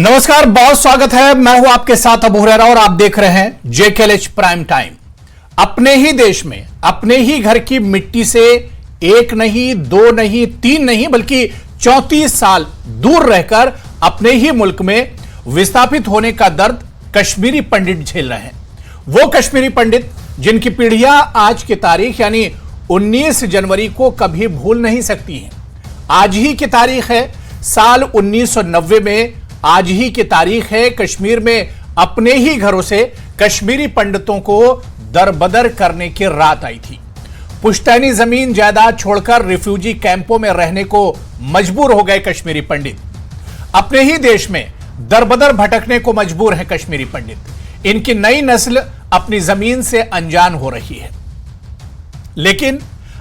नमस्कार, बहुत स्वागत है। मैं हूं आपके साथ अबू हुरैरा और आप देख रहे हैं जेकेएलएच प्राइम टाइम। अपने ही देश में अपने ही घर की मिट्टी से एक नहीं, दो नहीं, तीन नहीं बल्कि 34 साल दूर रहकर अपने ही मुल्क में विस्थापित होने का दर्द कश्मीरी पंडित झेल रहे हैं। वो कश्मीरी पंडित जिनकी पीढ़ियां आज की तारीख यानी 19 जनवरी को कभी भूल नहीं सकती हैं। आज ही की तारीख है, साल 1990 में आज ही की तारीख है। कश्मीर में अपने ही घरों से कश्मीरी पंडितों को दरबदर करने की रात आई थी। पुश्तैनी जमीन जायदाद छोड़कर रिफ्यूजी कैंपों में रहने को मजबूर हो गए कश्मीरी पंडित। अपने ही देश में दरबदर भटकने को मजबूर है कश्मीरी पंडित। इनकी नई नस्ल अपनी जमीन से अनजान हो रही है। लेकिन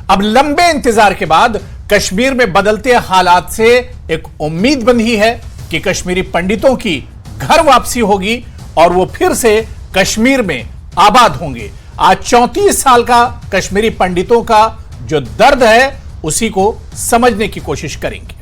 अब लंबे इंतजार के बाद कश्मीर में बदलते हालात से एक उम्मीद बंधी है कि कश्मीरी पंडितों की घर वापसी होगी और वो फिर से कश्मीर में आबाद होंगे। आज 34 साल का कश्मीरी पंडितों का जो दर्द है उसी को समझने की कोशिश करेंगे।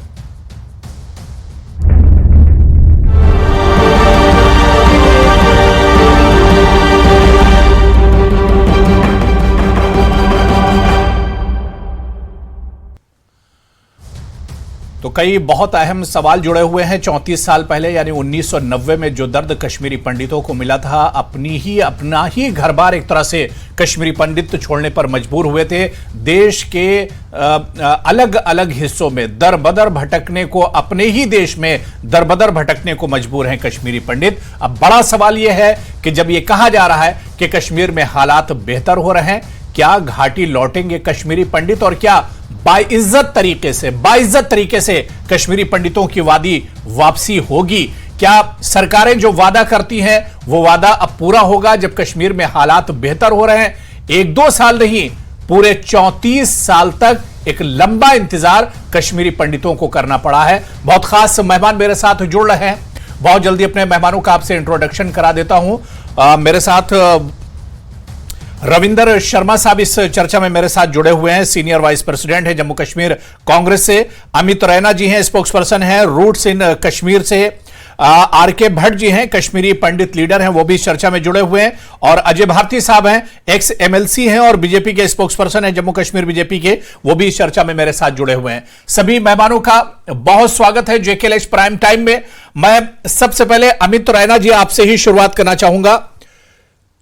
तो कई बहुत अहम सवाल जुड़े हुए हैं। 34 साल पहले यानी 1990 में जो दर्द कश्मीरी पंडितों को मिला था, अपना ही घर बार एक तरह से कश्मीरी पंडित छोड़ने पर मजबूर हुए थे। देश के अलग अलग हिस्सों में दरबदर भटकने को, अपने ही देश में दरबदर भटकने को मजबूर हैं कश्मीरी पंडित। अब बड़ा सवाल यह है कि जब यह कहा जा रहा है कि कश्मीर में हालात बेहतर हो रहे हैं, क्या घाटी लौटेंगे कश्मीरी पंडित और क्या बाइज्जत तरीके से कश्मीरी पंडितों की वापसी होगी? क्या सरकारें जो वादा करती हैं वो वादा अब पूरा होगा जब कश्मीर में हालात बेहतर हो रहे हैं? 1-2 साल नहीं, पूरे 34 साल तक एक लंबा इंतजार कश्मीरी पंडितों को करना पड़ा है। बहुत खास मेहमान मेरे साथ जुड़ रहे हैं। बहुत जल्दी अपने मेहमानों का आपसे इंट्रोडक्शन करा देता हूं। मेरे साथ रविंदर शर्मा साहब इस चर्चा में मेरे साथ जुड़े हुए हैं। सीनियर वाइस प्रेसिडेंट है जम्मू कश्मीर कांग्रेस से। अमित रैना जी हैं, स्पोक्सपर्सन हैं रूट्स इन कश्मीर से। आर.के. भट्ट जी हैं, कश्मीरी पंडित लीडर हैं, वो भी इस चर्चा में जुड़े हुए हैं। और अजय भारती साहब हैं, एक्स एमएलसी हैं और बीजेपी के स्पोक्सपर्सन हैं जम्मू कश्मीर बीजेपी के, वो भी इस चर्चा में मेरे साथ जुड़े हुए हैं। सभी मेहमानों का बहुत स्वागत है जेकेएलएच प्राइम टाइम में। मैं सबसे पहले अमित रैना जी आपसे ही शुरुआत करना चाहूंगा।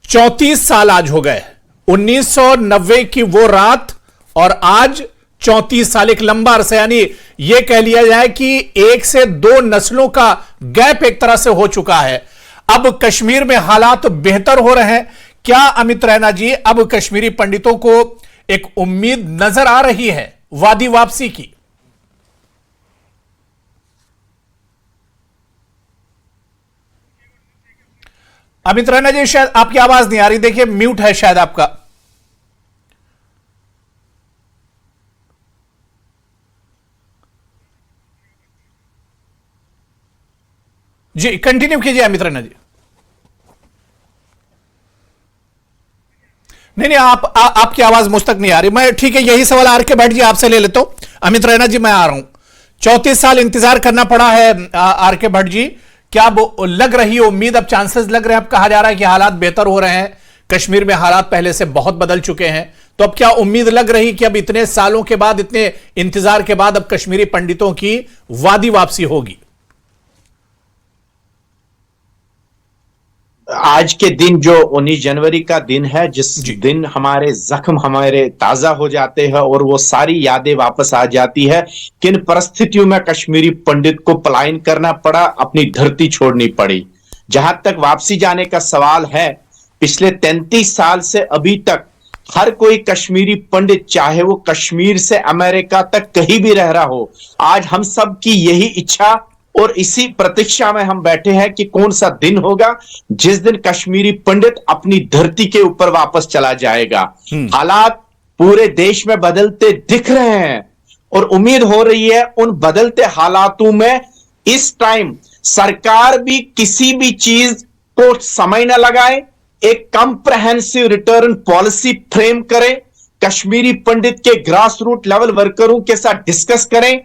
34 साल आज हो गए, 1990 की वो रात और आज 34 साल, एक लंबा अरसा, यानी यह कह लिया जाए कि 1 से 2 नस्लों का गैप एक तरह से हो चुका है। अब कश्मीर में हालात बेहतर हो रहे हैं। क्या अमित रैना जी, अब कश्मीरी पंडितों को एक उम्मीद नजर आ रही है वादी वापसी की? अमित रैना जी, शायद आपकी आवाज नहीं आ रही, देखिए म्यूट है शायद आपका। जी कंटिन्यू कीजिए अमित रैना जी। नहीं, आपकी आवाज मुझ तक नहीं आ रही। मैं ठीक है, यही सवाल आर.के. भट्ट जी आपसे ले लेता हूं। अमित रैना जी मैं आ रहा हूं। 34 साल इंतजार करना पड़ा है आर.के. भट्ट जी, क्या अब लग रही है उम्मीद, अब चांसेस लग रहे हैं? अब कहा जा रहा है कि हालात बेहतर हो रहे हैं, कश्मीर में हालात पहले से बहुत बदल चुके हैं, तो अब क्या उम्मीद लग रही कि अब इतने सालों के बाद, इतने इंतजार के बाद अब कश्मीरी पंडितों की वादी वापसी होगी? आज के दिन जो 19 जनवरी का दिन है, जिस दिन हमारे जख्म हमारे ताजा हो जाते हैं और वो सारी यादें वापस आ जाती है, किन परिस्थितियों में कश्मीरी पंडित को पलायन करना पड़ा, अपनी धरती छोड़नी पड़ी। जहां तक वापसी जाने का सवाल है, पिछले 33 साल से अभी तक हर कोई कश्मीरी पंडित, चाहे वो कश्मीर से अमेरिका तक कहीं भी रह रहा हो, आज हम सब की यही इच्छा और इसी प्रतीक्षा में हम बैठे हैं कि कौन सा दिन होगा जिस दिन कश्मीरी पंडित अपनी धरती के ऊपर वापस चला जाएगा। हालात पूरे देश में बदलते दिख रहे हैं और उम्मीद हो रही है उन बदलते हालातों में इस टाइम सरकार भी किसी भी चीज को समय न लगाए, एक कंप्रहेंसिव रिटर्न पॉलिसी फ्रेम करे, कश्मीरी पंडित के ग्रास रूट लेवल वर्करों के साथ डिस्कस करें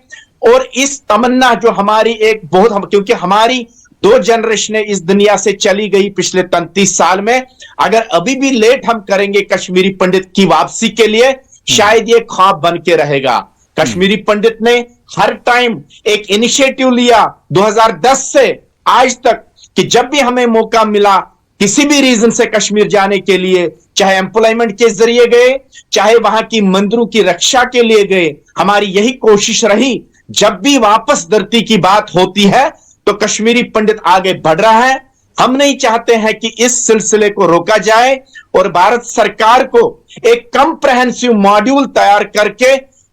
और इस तमन्ना जो हमारी एक बहुत, क्योंकि हमारी 2 जनरेशन इस दुनिया से चली गई पिछले 33 साल में। अगर अभी भी लेट हम करेंगे कश्मीरी पंडित की वापसी के लिए, शायद ये ख्वाब बन के रहेगा। कश्मीरी पंडित ने हर टाइम एक इनिशिएटिव लिया 2010 से आज तक कि जब भी हमें मौका मिला किसी भी रीजन से कश्मीर जाने के लिए, चाहे एम्प्लॉयमेंट के जरिए गए, चाहे वहां की मंदिरों की रक्षा के लिए गए, हमारी यही कोशिश रही। जब भी वापस धरती की बात होती है तो कश्मीरी पंडित आगे बढ़ रहा है। हम नहीं चाहते हैं कि इस सिलसिले को रोका जाए और भारत सरकार को एक कंप्रहेंसिव मॉड्यूल तैयार करके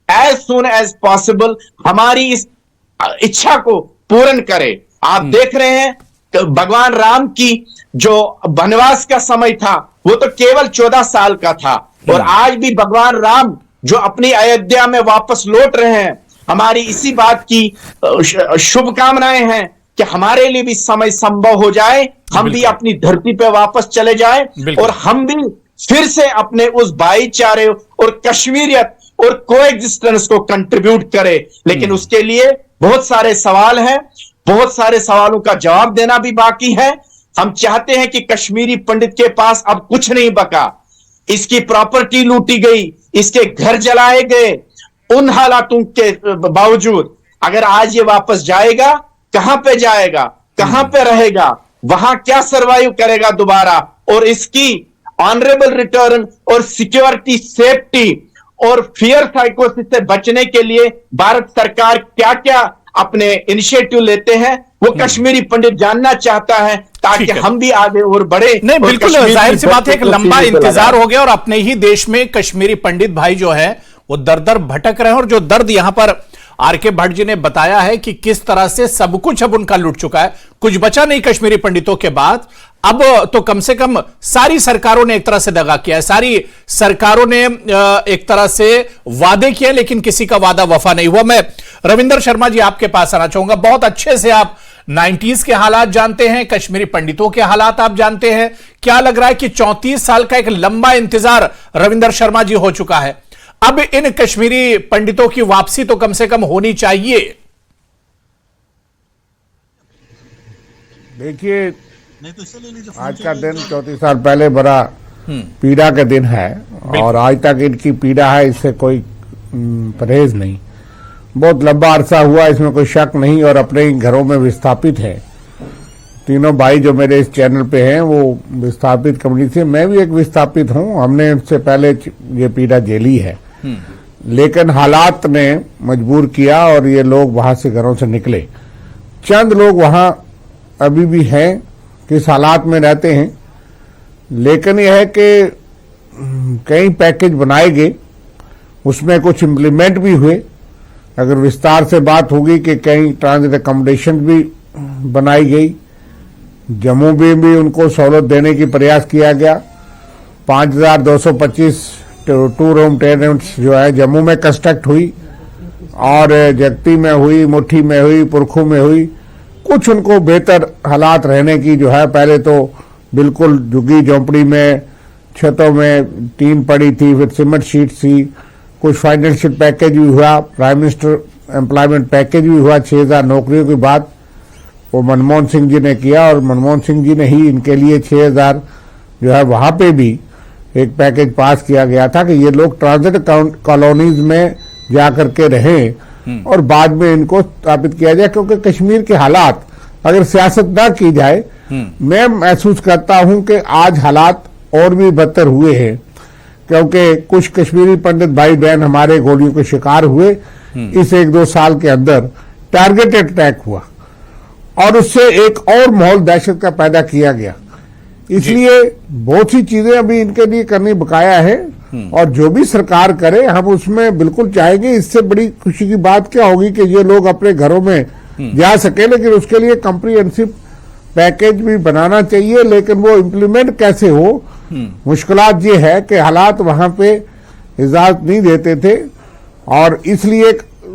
एज सून एज पॉसिबल हमारी इस इच्छा को पूर्ण करे। आप देख रहे हैं भगवान राम की जो वनवास का समय था वो तो केवल 14 साल का था, और आज भी भगवान राम जो अपनी अयोध्या में वापस लौट रहे हैं, हमारी इसी बात की शुभकामनाएं हैं कि हमारे लिए भी समय संभव हो जाए, हम भी अपनी धरती पे वापस चले जाएं और हम भी फिर से अपने उस भाईचारे और कश्मीरियत और कोएग्जिस्टेंस को कंट्रीब्यूट करें। लेकिन उसके लिए बहुत सारे सवाल हैं, बहुत सारे सवालों का जवाब देना भी बाकी है। हम चाहते हैं कि कश्मीरी पंडित के पास अब कुछ नहीं बका, इसकी प्रॉपर्टी लूटी गई, इसके घर जलाए गए। उन हालातों के बावजूद अगर आज ये वापस जाएगा, कहां पे जाएगा, कहां पे रहेगा, वहां क्या सर्वाइव करेगा दोबारा, और इसकी ऑनरेबल रिटर्न और सिक्योरिटी, सेफ्टी और फियर साइकोसिस से बचने के लिए भारत सरकार क्या क्या अपने इनिशिएटिव लेते हैं, वो कश्मीरी पंडित जानना चाहता है, ताकि हम भी आगे और बढ़े। नहीं, बिल्कुल जाहिर सी बात है, एक लंबा इंतजार हो गया और अपने ही देश में कश्मीरी पंडित भाई जो है वो दर दर भटक रहे हैं। और जो दर्द यहां पर आर.के. भट्ट जी ने बताया है कि किस तरह से सब कुछ अब उनका लुट चुका है, कुछ बचा नहीं कश्मीरी पंडितों के बाद। अब तो कम से कम सारी सरकारों ने एक तरह से दगा किया है, सारी सरकारों ने एक तरह से वादे किए, लेकिन किसी का वादा वफा नहीं हुआ। मैं रविंदर शर्मा जी आपके पास आना चाहूंगा। बहुत अच्छे से आप 90s के हालात जानते हैं, कश्मीरी पंडितों के हालात आप जानते हैं। क्या लग रहा है कि 34 साल का एक लंबा इंतजार रविंदर शर्मा जी हो चुका है, अब इन कश्मीरी पंडितों की वापसी तो कम से कम होनी चाहिए? देखिए, आज का दिन 34 साल पहले बड़ा पीड़ा का दिन है और आज तक इनकी पीड़ा है, इससे कोई परहेज नहीं। बहुत लंबा अरसा हुआ, इसमें कोई शक नहीं, और अपने ही घरों में विस्थापित है। तीनों भाई जो मेरे इस चैनल पे हैं वो विस्थापित कम्युनिटी से, मैं भी एक विस्थापित हूं। हमने उससे पहले ये पीड़ा झेली है, लेकिन हालात ने मजबूर किया और ये लोग वहां से घरों से निकले। चंद लोग वहां अभी भी हैं, किस हालात में रहते हैं, लेकिन यह है कि कई पैकेज बनाए गए, उसमें कुछ इम्प्लीमेंट भी हुए। अगर विस्तार से बात होगी कि कई ट्रांजिट अकोमोडेशन भी बनाई गई, जम्मू में भी उनको सहूलत देने की प्रयास किया गया। 5225 टू रूम टेनेंट्स जो है जम्मू में कंस्ट्रक्ट हुई, और जगती में हुई, मुट्ठी में हुई, पुरखू में हुई। कुछ उनको बेहतर हालात रहने की जो है, पहले तो बिल्कुल झुग्गी झोंपड़ी में, छतों में टीन पड़ी थी, फिर सीमेंट शीट थी। कुछ फाइनेंशियल पैकेज भी हुआ, प्राइम मिनिस्टर एम्प्लॉयमेंट पैकेज भी हुआ, 6000 नौकरियों की बात वो मनमोहन सिंह जी ने किया, और मनमोहन सिंह जी ने ही इनके लिए 6000 जो है वहां पे भी एक पैकेज पास किया गया था कि ये लोग ट्रांजिट कॉलोनीज में जाकर के रहें और बाद में इनको स्थापित किया जाए। क्योंकि कश्मीर के हालात अगर सियासत ना की जाए, मैं महसूस करता हूं कि आज हालात और भी बदतर हुए हैं, क्योंकि कुछ कश्मीरी पंडित भाई बहन हमारे गोलियों के शिकार हुए। इस 1-2 साल के अंदर टारगेटेड अटैक हुआ और उससे एक और माहौल दहशत का पैदा किया गया। इसलिए बहुत सी चीजें अभी इनके लिए करनी बकाया है, और जो भी सरकार करे हम उसमें बिल्कुल चाहेंगे। इससे बड़ी खुशी की बात क्या होगी कि ये लोग अपने घरों में जा सके, लेकिन उसके लिए कम्प्रीहेंसिव पैकेज भी बनाना चाहिए। लेकिन वो इम्प्लीमेंट कैसे हो, मुश्किलात ये है कि हालात वहां पे इजाजत नहीं देते थे, और इसलिए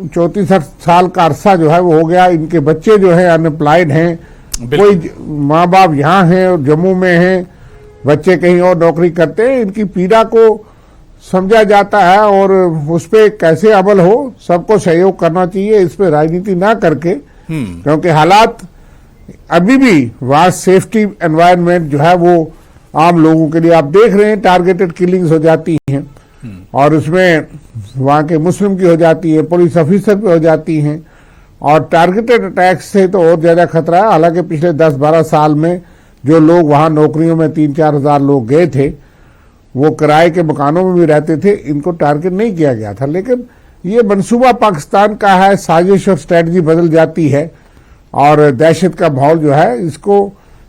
34 साल का अरसा जो है वो हो गया। इनके बच्चे जो है अनएम्प्लॉयड हैं, कोई माँ बाप यहाँ हैं और जम्मू में हैं, बच्चे कहीं और नौकरी करते हैं। इनकी पीड़ा को समझा जाता है और उस पर कैसे अमल हो, सबको सहयोग करना चाहिए, इस पर राजनीति ना करके, क्योंकि हालात अभी भी वहां सेफ्टी एनवायरनमेंट जो है वो आम लोगों के लिए, आप देख रहे हैं टारगेटेड किलिंग्स हो जाती हैं और उसमें वहां के मुस्लिम की हो जाती है, पुलिस ऑफिसर पे हो जाती हैं और टारगेटेड अटैक्स से तो और ज्यादा खतरा है। हालांकि पिछले 10-12 साल में जो लोग वहां नौकरियों में 3-4 हजार लोग गए थे, वो किराए के मकानों में भी रहते थे, इनको टारगेट नहीं किया गया था। लेकिन ये मंसूबा पाकिस्तान का है, साजिश और स्ट्रेटजी बदल जाती है और दहशत का माहौल जो है इसको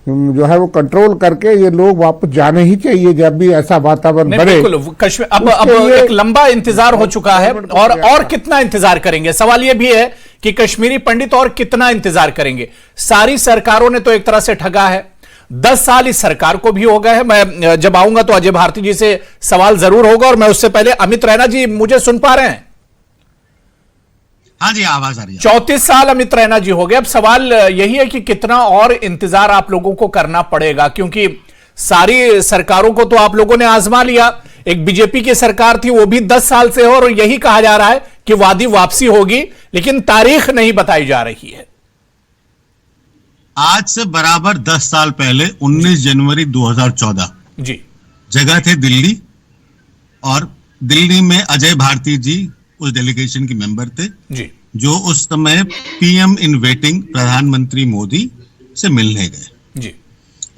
जो है वो कंट्रोल करके ये लोग वापस जाने ही चाहिए जब भी ऐसा वातावरण बने। बिल्कुल, कश्मीर अब एक लंबा इंतजार हो चुका है और कितना इंतजार करेंगे? सवाल ये भी है कि कश्मीरी पंडित और कितना इंतजार करेंगे? सारी सरकारों ने तो एक तरह से ठगा है, 10 साल इस सरकार को भी हो गए हैं। मैं जब आऊंगा तो अजय भारती जी से सवाल जरूर होगा और मैं उससे पहले अमित रैना जी, मुझे सुन पा रहे हैं? हाँ जी, आवाज आ रही है। 34 साल अमित रैना जी हो गए। अब सवाल यही है कि कितना और इंतजार आप लोगों को करना पड़ेगा, क्योंकि सारी सरकारों को तो आप लोगों ने आजमा लिया। एक बीजेपी की सरकार थी, वो भी 10 साल से हो और यही कहा जा रहा है कि वादी वापसी होगी, लेकिन तारीख नहीं बताई जा रही है। आज से बराबर 10 साल पहले 19 जनवरी 2014 जी, जगह थे दिल्ली और दिल्ली में अजय भारती जी उस डेलीगेशन के मेंबर थे जी, जो उस समय पीएम इन वेटिंग प्रधानमंत्री मोदी से मिलने गए जी।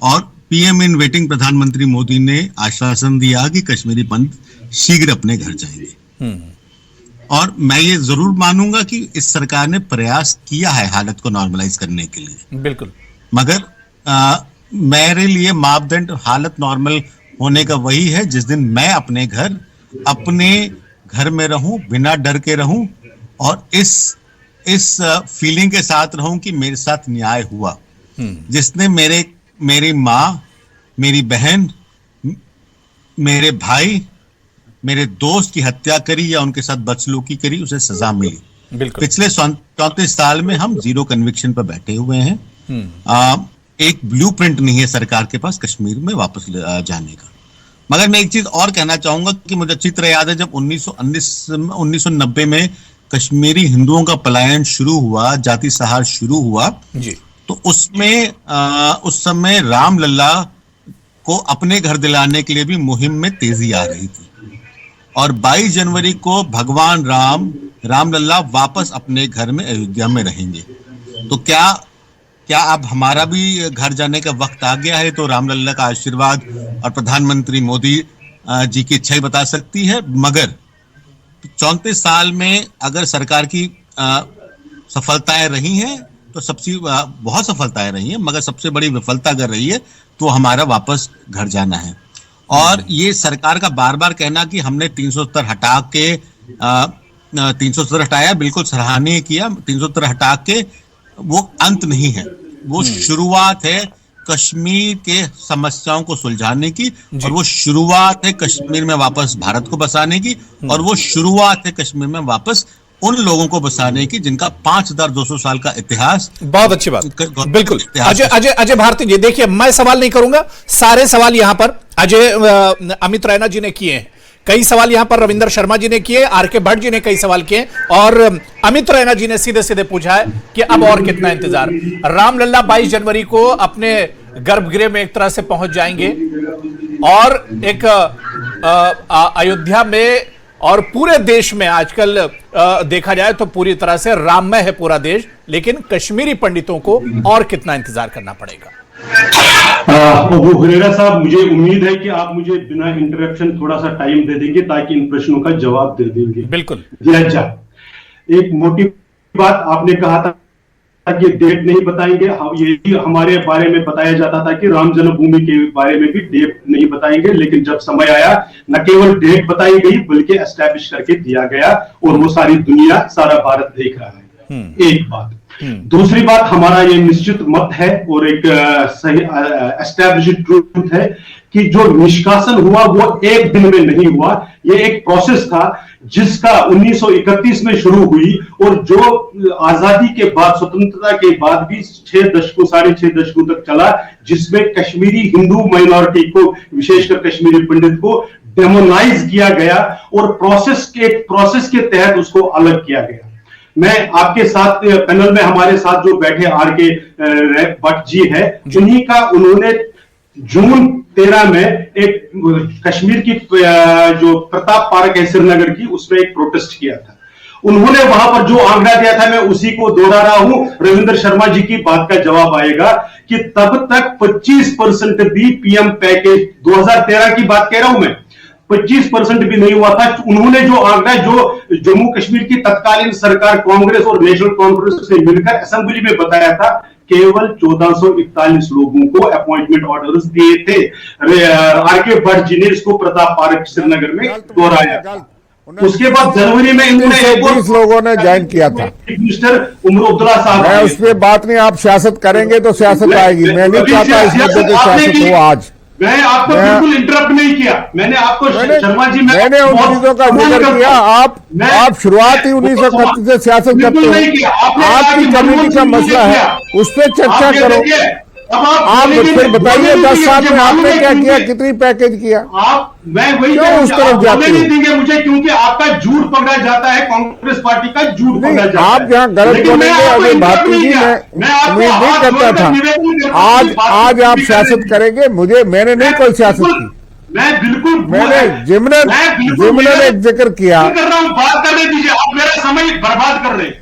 और पीएम इन वेटिंग प्रधानमंत्री मोदी ने आश्वासन दिया कि कश्मीरी पंडित शीघ्र अपने घर जाएंगे। और मैं ये जरूर मानूंगा कि इस सरकार ने प्रयास किया है हालत को नॉर्मलाइज करने के लिए, बिल्कुल, मगर मेरे लिए मापदंड हालत नॉर्मल होने का वही है जिस दिन मैं अपने घर में रहूं, बिना डर के रहूं और इस फीलिंग के साथ रहूं कि मेरे साथ न्याय हुआ। जिसने मेरी माँ, मेरी बहन, मेरे भाई, मेरे दोस्त की हत्या करी या उनके साथ बदसलूकी करी, उसे सजा मिली। पिछले 34 साल में हम जीरो कन्विक्शन पर बैठे हुए हैं। एक ब्लूप्रिंट नहीं है सरकार के पास कश्मीर में वापस जाने का। मगर मैं एक चीज और कहना चाहूंगा कि मुझे अच्छी तरह याद है जब 1990 में कश्मीरी हिंदुओं का पलायन शुरू हुआ, जाति सहार शुरू हुआ जी, तो उसमें उस समय रामलल्ला को अपने घर दिलाने के लिए भी मुहिम में तेजी आ रही थी और 22 जनवरी को भगवान रामलल्ला वापस अपने घर में अयोध्या में रहेंगे। तो क्या अब हमारा भी घर जाने का वक्त आ गया है? तो रामलल्ला का आशीर्वाद और प्रधानमंत्री मोदी जी की इच्छा ही बता सकती है। मगर 34 साल में अगर सरकार की सफलताएं रही हैं तो बहुत सफलताएं रही हैं, मगर सबसे बड़ी विफलता अगर रही है तो हमारा वापस घर जाना है। और ये सरकार का बार बार कहना कि हमने 370 हटा के 370 हटाया, बिल्कुल सराहनीय किया। 370 हटा के वो अंत नहीं है, वो शुरुआत है कश्मीर के समस्याओं को सुलझाने की और वो शुरुआत है कश्मीर में वापस भारत को बसाने की और वो शुरुआत है कश्मीर में वापस उन लोगों को बसाने की जिनका 5200 साल का इतिहास। बहुत अच्छी बात, बिल्कुल। अजय भारती जी, देखिए मैं सवाल नहीं करूंगा, सारे सवाल यहां पर अमित रैना जी ने किए हैं, कई सवाल यहां पर रविंदर शर्मा जी ने किए, आरके भट्ट जी ने कई सवाल किए और अमित रैना जी ने सीधे सीधे पूछा है कि अब और कितना इंतजार? रामलल्ला 22 जनवरी को अपने गर्भगृह में एक तरह से पहुंच जाएंगे और एक अयोध्या में और पूरे देश में आजकल देखा जाए तो पूरी तरह से राममय है पूरा देश, लेकिन कश्मीरी पंडितों को और कितना इंतजार करना पड़ेगा? अबू हुरैरा साहब, मुझे उम्मीद है कि आप मुझे बिना इंटरप्शन थोड़ा सा टाइम दे देंगे ताकि इन प्रश्नों का जवाब दे देंगे। बिल्कुल। अच्छा, एक मोटी बात आपने कहा था कि डेट नहीं बताएंगे, यही हमारे बारे में बताया जाता था कि राम जन्मभूमि के बारे में भी डेट नहीं बताएंगे, लेकिन जब समय आया न केवल डेट बताई गई बल्कि एस्टैब्लिश करके दिया गया और वो सारी दुनिया, सारा भारत देख रहा है। एक बात। दूसरी बात, हमारा ये निश्चित मत है और एक सही एस्टैब्लिश्ड ट्रूथ है कि जो निष्कासन हुआ वो एक दिन में नहीं हुआ, ये एक प्रोसेस था जिसका 1931 में शुरू हुई और जो आजादी के बाद, स्वतंत्रता के बाद भी 6 दशकों, 6.5 दशकों तक चला, जिसमें कश्मीरी हिंदू माइनॉरिटी को, विशेषकर कश्मीरी पंडित को डेमोनाइज किया गया और प्रोसेस के तहत उसको अलग किया गया। मैं आपके साथ पैनल में हमारे साथ जो बैठे आर.के. भट्ट जी है, उन्हीं का उन्होंने जून 13 में एक कश्मीर की जो प्रताप पार्क है श्रीनगर की, उसमें एक प्रोटेस्ट किया था। उन्होंने वहां पर जो आंकड़ा दिया था, मैं उसी को दोहरा रहा हूं। रविंद्र शर्मा जी की बात का जवाब आएगा कि तब तक 25% भी पीएम पैकेज 2013 की बात कह रहा हूं मैं, 25% भी नहीं हुआ था। उन्होंने जो आंकड़ा जो जम्मू कश्मीर की तत्कालीन सरकार कांग्रेस और नेशनल कॉन्फ्रेंस से मिलकर असेंबली में बताया था, केवल 1441 लोगों को अपॉइंटमेंट ऑर्डर्स दिए थे। आर.के. भट्ट जी ने इसको प्रताप पार्क श्रीनगर में दोहराया। उसके बाद जनवरी में इन्होंने 20 लोगों ने ज्वाइन किया था। मिनिस्टर उमर अब्दुल्ला साहब, मैं उस पर बात नहीं, आप सियासत करेंगे तो सियासत आएगी। मैं नहीं चाहता इस मुद्दे पे सियासत हो आज। मैं आपको बिल्कुल इंटरप्ट नहीं किया। मैंने आपको शर्मा जी मैंने उन चीजों का जिक्र किया। आप शुरुआत ही 1931 से सियासत करते हो। आपकी कम्युनिटी का मसला है, उस पर चर्चा करो। आप फिर बताइए 10 साल में आपने क्या किया, कितनी पैकेज किया? मैं वही क्यों उस तरफ जाते नहीं देंगे मुझे, क्योंकि आपका झूठ पकड़ा जाता है, कांग्रेस पार्टी का झूठ पकड़ा जाता है। आप जहाँ गलत बोलेंगे अभी बात कीजिए, मैं उम्मीद नहीं करता था। आज आप सियासत करेंगे, मैंने नहीं कोई सियासत की। मैं बिल्कुल मैंने जिमने ने एक जिक्र किया। कर रहा हूँ, बात करने दीजिए। आप मेरा समय बर्बाद कर रहे हैं।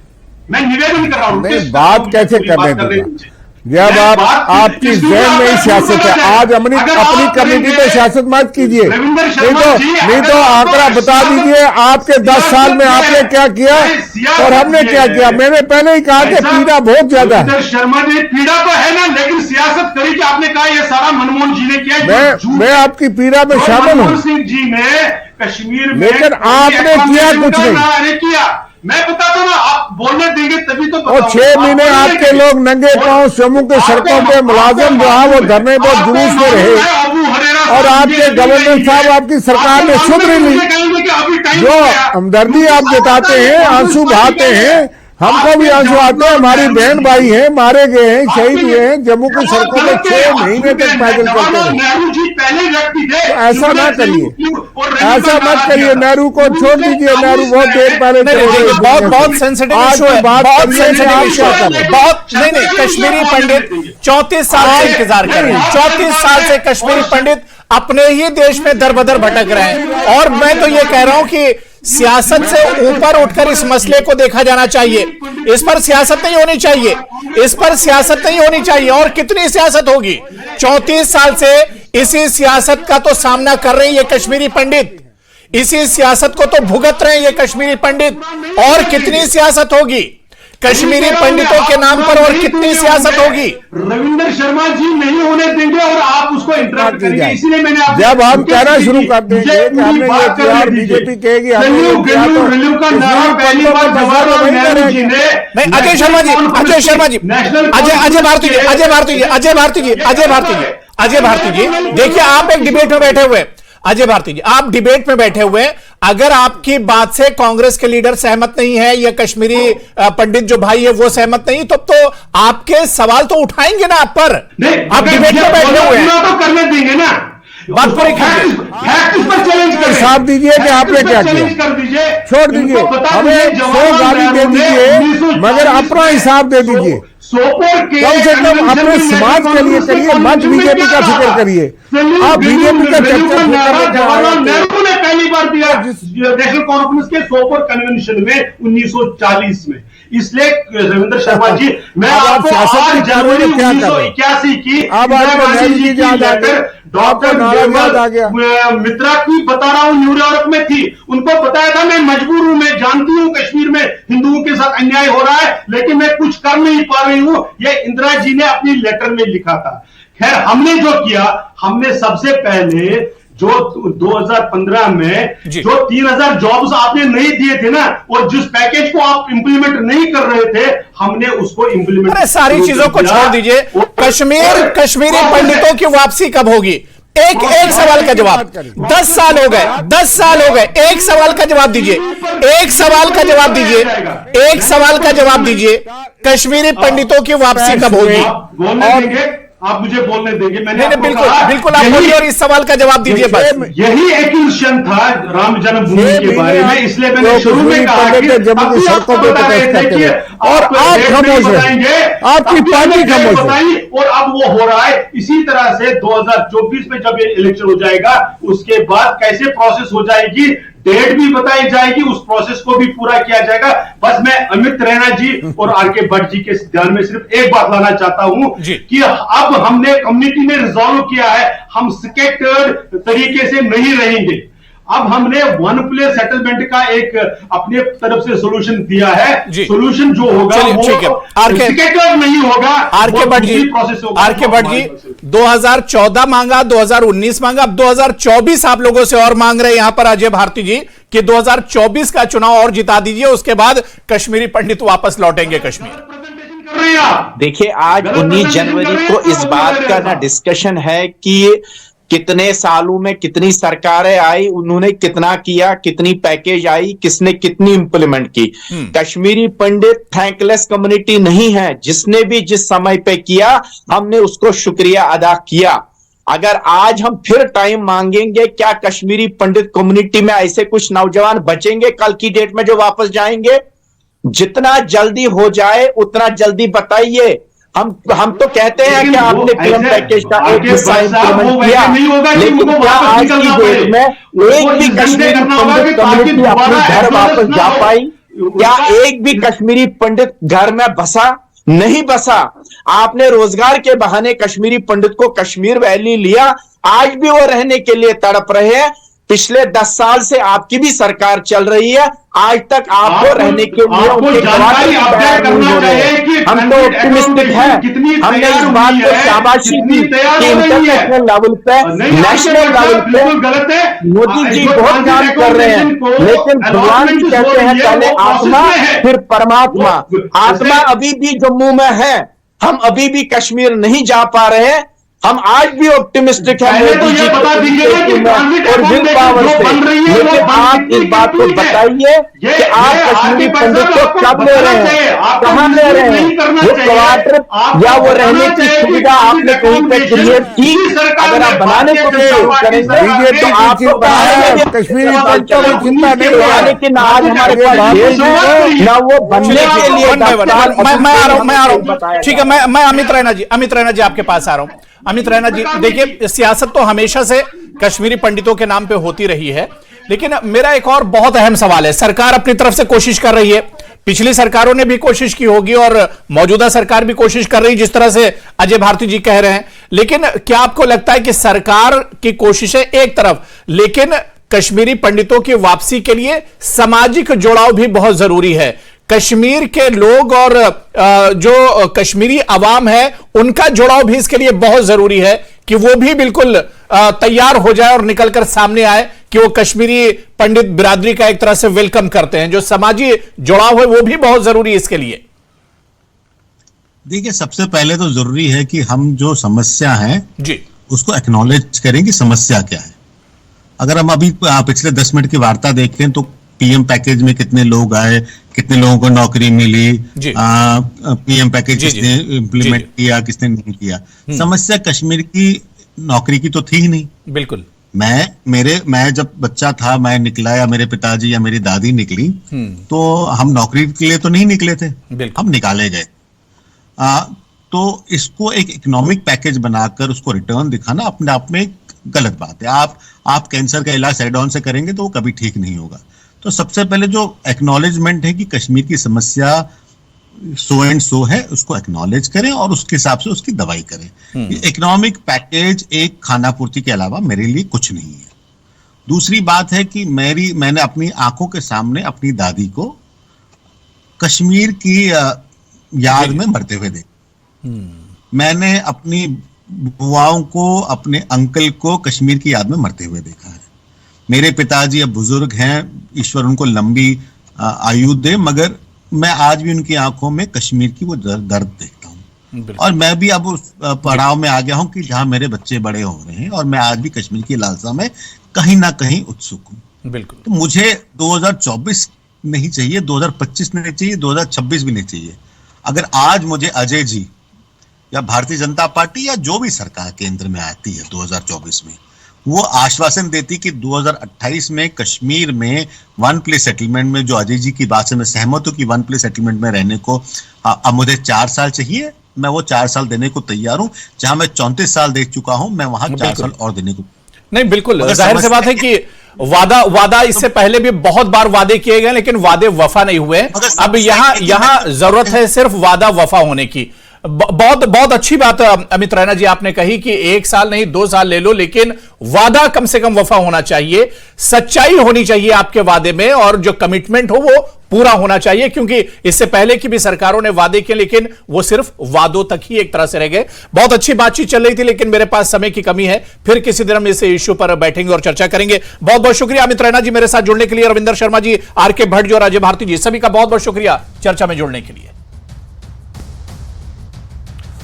मैं निवेदन कर रहा हूँ, नहीं बात कैसे करने दूंगा जब आपकी जहन में ही सियासत है। आज अपनी कम्युनिटी पे सियासत मत कीजिए, नहीं तो आंकड़ा बता दीजिए आपके 10 साल में आपने क्या किया और हमने क्या किया। मैंने पहले ही कहा कि पीड़ा बहुत ज्यादा है। शर्मा जी, पीड़ा तो है ना, लेकिन सियासत करी कि आपने कहा ये सारा मनमोहन जी ने किया। मैं आपकी पीड़ा में शामिल हूँ। मनमोहन सिंह जी ने कश्मीर में, लेकिन आपने किया कुछ नहीं किया। मैं बताता हूँ, आप बोलने देंगे तभी तो। और 6 महीने आपके लोग नंगे पांव जम्मू के सड़कों पे मुलाजिम जो है वो धरने पर जुलूस में रहे, और आपके गवर्नर साहब आपकी सरकार ने सुधरी नहीं। जो हमदर्दी आप जताते हैं, आंसू बहाते हैं, हमको भी आंसू आते हैं। हमारी बहन भाई हैं, मारे गए हैं, शहीद हुए हैं जम्मू की सड़कों में 6 महीने तक पैदल चलते रहे। ऐसा ना करिए, ऐसा मत करिए। नेहरू को छोड़ दीजिए, नेहरू बहुत देर पहले बहुत सेंसिटिव इशू है, बहुत सेंसिटिव इशू है। बहुत नहीं, कश्मीरी पंडित 34 साल से इंतजार कर रहे हैं। 34 साल से कश्मीरी पंडित अपने ही देश में दर बदर भटक रहे हैं। और मैं तो ये कह रहा हूं कि सियासत से ऊपर उठकर इस मसले को देखा जाना चाहिए। इस पर सियासत नहीं होनी चाहिए, इस पर सियासत नहीं होनी चाहिए। और कितनी सियासत होगी? 34 साल से इसी सियासत का तो सामना कर रहे हैं ये कश्मीरी पंडित, इसी सियासत को तो भुगत रहे हैं ये कश्मीरी पंडित। और कितनी सियासत होगी कश्मीरी पंडितों के नाम पर, और कितनी सियासत होगी? रविंद्र शर्मा जी नहीं होने देंगे और आप उसको इंटरप्ट करेंगे, इसलिए मैंने जब हम कहना शुरू कर देंगे कि हमने ये किया और बीजेपी कहेगी रिल्यू का नारा पहली बार जवाहरलाल नेहरू जी ने। नहीं, अजय शर्मा जी, अजय भारती जी, देखिए आप एक डिबेट में बैठे हुए, अजय भारती जी आप डिबेट में बैठे हुए, अगर आपकी बात से कांग्रेस के लीडर सहमत नहीं है या कश्मीरी पंडित जो भाई है वो सहमत नहीं, तब तो आपके सवाल तो उठाएंगे ना आप पर। आप डिबेट में बैठे हुए हैं, तो करने देंगे ना, बात पूरी हिसाब दीजिए कि आपने क्या किया। कर दीजिए, छोड़ दीजिए, हमें 100 गाली दे दीजिए, मगर अपना हिसाब दे दीजिए। कम से कम अपने समाज के लिए करिए, मत बीजेपी का फिक्र करिए। आप बीजेपी का जवाहरलाल नेहरू ने पहली बार दिया नेशनल कॉन्फ्रेंस के सोपोर कन्वेंशन में 1940 में। इसलिए रविंद्र शर्मा जी, मैं आपको 8 जनवरी 1981 की डॉक्टर मित्रा की बता रहा हूं, न्यूयॉर्क में थी, उनको बताया था मैं मजबूर हूं, मैं जानती हूं कश्मीर में हिंदुओं के साथ अन्याय हो रहा है, लेकिन मैं कुछ कर नहीं पा रही हूं। यह इंदिरा जी ने अपनी लेटर में लिखा था। खैर, हमने जो किया, हमने सबसे पहले जो 2015 में जो 3000 जॉब्स आपने नहीं दिए थे ना, और जिस पैकेज को आप इंप्लीमेंट नहीं कर रहे थे, हमने उसको इंप्लीमेंट। अरे सारी चीजों को छोड़ दीजिए, कश्मीरी पंडितों की वापसी कब होगी? एक सवाल का जवाब। 10 साल हो गए, 10 साल हो गए, एक सवाल का जवाब दीजिए, एक सवाल का जवाब दीजिए, एक सवाल का जवाब दीजिए, कश्मीरी पंडितों की वापसी कब होगी? आप मुझे बोलने देंगे। मैंने नहीं, आपको बिल्कुल कहा, बिल्कुल आप बोलिए और इस सवाल का जवाब दीजिए बस। यही एक्यूशन था राम जन्मभूमि के बारे में, इसलिए मैंने शुरू में कहा कि जम्मू की सड़कों पर प्रोटेस्ट करते हैं और आप खामोश हैं, आपकी पार्टी खामोश है। और अब वो हो रहा है इसी तरह से 2024 में जब ये इलेक्शन हो जाएगा उसके बाद कैसे प्रोसेस हो जाएगी, डेट भी बताई जाएगी, उस प्रोसेस को भी पूरा किया जाएगा। बस मैं अमित रैना जी और आर.के. भट्ट जी के ध्यान में सिर्फ एक बात लाना चाहता हूं कि अब हमने कम्युनिटी ने रिजॉल्व किया है, हम स्कैटर्ड तरीके से नहीं रहेंगे। अब हमने वन प्लेस सेटलमेंट का एक अपने तरफ से सोल्यूशन दिया है। सोल्यूशन जो होगा वो स्कैटर्ड नहीं होगा। आर.के. भट्ट जी 2014 मांगा, 2019 मांगा, अब 2024 आप लोगों से और मांग रहे हैं यहां पर अजय भारती जी कि 2024 का चुनाव और जिता दीजिए, उसके बाद कश्मीरी पंडित वापस लौटेंगे कश्मीर। देखिए, आज 19 जनवरी को इस बात का ना डिस्कशन है कि कितने सालों में कितनी सरकारें आई, उन्होंने कितना किया, कितनी पैकेज आई, किसने कितनी इंप्लीमेंट की। कश्मीरी पंडित थैंकलेस कम्युनिटी नहीं है। जिसने भी जिस समय पे किया हमने उसको शुक्रिया अदा किया। अगर आज हम फिर टाइम मांगेंगे, क्या कश्मीरी पंडित कम्युनिटी में ऐसे कुछ नौजवान बचेंगे कल की डेट में जो वापस जाएंगे? जितना जल्दी हो जाए उतना जल्दी बताइए। हम तो कहते हैं कि आपने फिल्म पैकेज का एक हिस्सा इंप्लीमेंट किया, लेकिन क्या आज की डेट में एक भी कश्मीरी पंडित कम्युनिटी अपने घर वापस जा पाई? क्या एक भी कश्मीरी पंडित घर में बसा? नहीं बसा। आपने रोजगार के बहाने कश्मीरी पंडित को कश्मीर वैली लिया, आज भी वो रहने के लिए तड़प रहे हैं। पिछले 10 साल से आपकी भी सरकार चल रही है, आज तक आपको रहने के लिए उनके जानकारी अपडेट करना चाहिए। हम तो ऑप्टिमिस्टिक हैं। हमने इस बात को शाबाशी दी कि इंटरनेशनल लेवल पे, नेशनल लेवल पे मोदी जी बहुत काम कर रहे हैं, लेकिन भगवान जी कहते हैं पहले आत्मा फिर परमात्मा। आत्मा अभी भी जम्मू में है, हम अभी भी कश्मीर नहीं जा पा रहे हैं। हम आज भी ऑप्टिमिस्टिक हैं मोदी जी और विल पावर से, लेकिन आप इस बात को बताइए कि आप कश्मीरी पंडित को कब ले रहे हैं, कहां ले रहे हैं? वो क्वार्टर या वो रहने की सुविधा आपने कहीं पे क्रिएट की? अगर आप बनाने को शुरू करेंगे तो आपको कश्मीरी पंडितों की चिंता नहीं है, लेकिन आज हमारे पास ना वो बनने के लिए। मैं आ रहा हूं, ठीक है। मैं अमित रैना जी आपके पास आ रहा हूं। अमित रैना जी, देखिए सियासत तो हमेशा से कश्मीरी पंडितों के नाम पे होती रही है, लेकिन मेरा एक और बहुत अहम सवाल है। सरकार अपनी तरफ से कोशिश कर रही है, पिछली सरकारों ने भी कोशिश की होगी और मौजूदा सरकार भी कोशिश कर रही है, जिस तरह से अजय भारती जी कह रहे हैं। लेकिन क्या आपको लगता है कि सरकार की कोशिशें एक तरफ, लेकिन कश्मीरी पंडितों की वापसी के लिए सामाजिक जुड़ाव भी बहुत जरूरी है? कश्मीर के लोग और जो कश्मीरी अवाम है उनका जुड़ाव भी इसके लिए बहुत जरूरी है कि वो भी बिल्कुल तैयार हो जाए और निकलकर सामने आए कि वो कश्मीरी पंडित बिरादरी का एक तरह से वेलकम करते हैं। जो समाजी जुड़ाव है वो भी बहुत जरूरी है इसके लिए। देखिए, सबसे पहले तो जरूरी है कि हम जो समस्या है जी उसको एक्नॉलेज करें कि समस्या क्या है। अगर हम अभी पिछले 10 मिनट की वार्ता देख लें तो पीएम पैकेज में कितने लोग आए, कितने लोगों को नौकरी मिली, पीएम पैकेज किसने इम्प्लीमेंट किया, किसने नहीं किया। समस्या कश्मीर की नौकरी की तो थी ही नहीं। बिल्कुल। मैं जब बच्चा था, मैं निकला या मेरे पिताजी या मेरी दादी निकली, तो हम नौकरी के लिए तो नहीं निकले थे, हम निकाले गए। तो इसको एक इकोनॉमिक पैकेज बनाकर उसको रिटर्न दिखाना अपने आप में गलत बात है। आप कैंसर का इलाज साइड ऑन से करेंगे तो वो कभी ठीक नहीं होगा। तो सबसे पहले जो एक्नॉलेजमेंट है कि कश्मीर की समस्या सो एंड सो है, उसको एक्नॉलेज करें और उसके हिसाब से उसकी दवाई करें। इकोनॉमिक पैकेज एक खाना पूर्ति के अलावा मेरे लिए कुछ नहीं है। दूसरी बात है कि मैंने अपनी आंखों के सामने अपनी दादी को कश्मीर की याद में मरते हुए देखा। मैंने अपनी बुआओं को, अपने अंकल को कश्मीर की याद में मरते हुए देखा है। मेरे पिताजी अब बुजुर्ग हैं, ईश्वर उनको लंबी आयु दे, मगर मैं आज भी उनकी आंखों में कश्मीर की वो दर्द देखता हूँ। और मैं भी अब उस पड़ाव में आ गया हूँ कि जहां मेरे बच्चे बड़े हो रहे हैं और मैं आज भी कश्मीर की लालसा में कहीं ना कहीं उत्सुक हूँ। बिल्कुल। तो मुझे 2024 नहीं चाहिए, 2025 नहीं चाहिए, 2026 भी नहीं चाहिए। अगर आज मुझे अजय जी या भारतीय जनता पार्टी या जो भी सरकार केंद्र में आती है 2024 में, वो आश्वासन देती कि 2028 में कश्मीर में वन प्लेस सेटलमेंट में, जो अजय जी की बात से मैं सहमत हूं कि वन प्लेस सेटलमेंट में रहने को अब मुझे 4 साल चाहिए, मैं वो 4 साल देने को तैयार हूं। जहां मैं 34 साल दे चुका हूं, मैं वहां 4 साल और देने को। नहीं, बिल्कुल जाहिर सी बात है कि वादा इससे पहले भी बहुत बार वादे किए गए, लेकिन वादे वफा नहीं हुए। अब यहां जरूरत है सिर्फ वादा वफा होने की। बहुत अच्छी बात अमित रैना जी आपने कही कि 1 साल नहीं 2 साल ले लो, लेकिन वादा कम से कम वफा होना चाहिए, सच्चाई होनी चाहिए आपके वादे में, और जो कमिटमेंट हो वो पूरा होना चाहिए। क्योंकि इससे पहले की भी सरकारों ने वादे किए, लेकिन वो सिर्फ वादों तक ही एक तरह से रह गए। बहुत अच्छी बातचीत चल रही थी, लेकिन मेरे पास समय की कमी है। फिर किसी दिन हम इस इश्यू पर बैठेंगे और चर्चा करेंगे। बहुत बहुत शुक्रिया अमित रैना जी मेरे साथ जुड़ने के लिए, रविंदर शर्मा जी, आर.के. भट्ट जी और अजय भारती जी, सभी का बहुत बहुत शुक्रिया चर्चा में जुड़ने के लिए।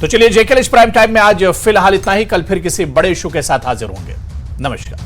तो चलिए, जेकेएल प्राइम टाइम में आज फिलहाल इतना ही। कल फिर किसी बड़े इशू के साथ हाजिर होंगे। नमस्कार।